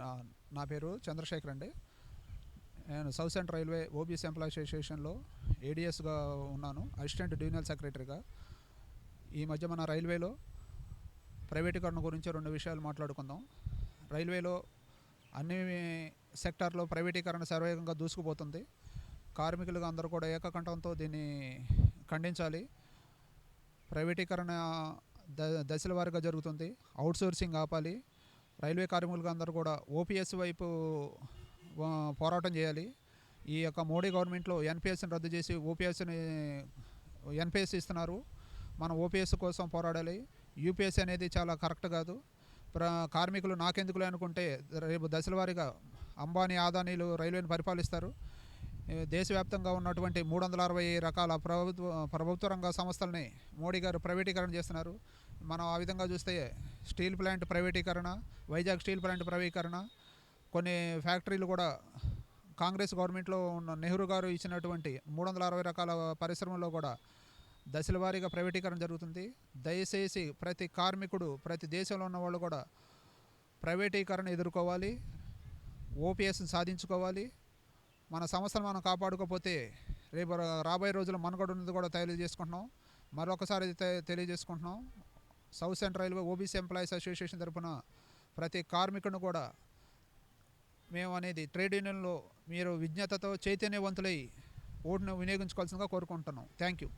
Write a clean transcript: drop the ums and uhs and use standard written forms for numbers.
ఆ, నా పేరు చంద్రశేఖర్ అండి. నేను South Central Railway OBC employee అసోసియేషన్లో ఏడీఎస్గా ఉన్నాను, అసిస్టెంట్ డివిజనల్ సెక్రటరీగా. ఈ మధ్య మన రైల్వేలో ప్రైవేటీకరణ గురించి రెండు విషయాలు మాట్లాడుకుందాం. రైల్వేలో అన్ని సెక్టార్లో ప్రైవేటీకరణ శరవేగంగా దూసుకుపోతుంది. కార్మికులుగా అందరూ కూడా ఏకకంఠంతో దీన్ని ఖండించాలి. ప్రైవేటీకరణ దశల వారీగా జరుగుతుంది. అవుట్సోర్సింగ్ ఆపాలి. రైల్వే కార్మికులుగా అందరూ కూడా ఓపీఎస్ వైపు పోరాటం చేయాలి. ఈ యొక్క మోడీ గవర్నమెంట్లో ఎన్పిఎస్ని రద్దు చేసి ఎన్పిఎస్ ఇస్తున్నారు. మనం ఓపీఎస్ కోసం పోరాడాలి. యూపీఎస్ అనేది చాలా కరెక్ట్ కాదు. కార్మికులు నాకెందుకులే అనుకుంటే రేపు దశల వారీగా అంబానీ ఆదానీలు రైల్వేని పరిపాలిస్తారు. దేశవ్యాప్తంగా ఉన్నటువంటి 360 రకాల ప్రభుత్వ రంగ సంస్థలని మోడీ గారు ప్రైవేటీకరణ చేస్తున్నారు. మనం ఆ విధంగా చూస్తే స్టీల్ ప్లాంట్ ప్రైవేటీకరణ, వైజాగ్ స్టీల్ ప్లాంట్ ప్రైవేటీకరణ, కొన్ని ఫ్యాక్టరీలు కూడా కాంగ్రెస్ గవర్నమెంట్లో ఉన్న నెహ్రూ గారు ఇచ్చినటువంటి 360 రకాల పరిశ్రమల్లో కూడా దశల వారీగా ప్రైవేటీకరణ జరుగుతుంది. దయచేసి ప్రతి కార్మికుడు, ప్రతి దేశంలో ఉన్న వాళ్ళు కూడా ప్రైవేటీకరణ ఎదుర్కోవాలి, ఓపీఎస్ని సాధించుకోవాలి. మన సంస్థలు మనం కాపాడుకోకపోతే రేపు రాబోయే రోజుల్లో మనుగడ ఉన్నది కూడా తెలియజేసుకుంటున్నాం. మరొకసారి తెలియజేసుకుంటున్నాం. South Central Railway OBC employees association తరఫున ప్రతి కార్మికుడిని కూడా మేము అనేది ట్రేడ్ యూనియన్లో మీరు విజ్ఞతతో చైతన్యవంతులై ఓటును వినియోగించుకోవాల్సిందిగా కోరుకుంటున్నాం. Thank you.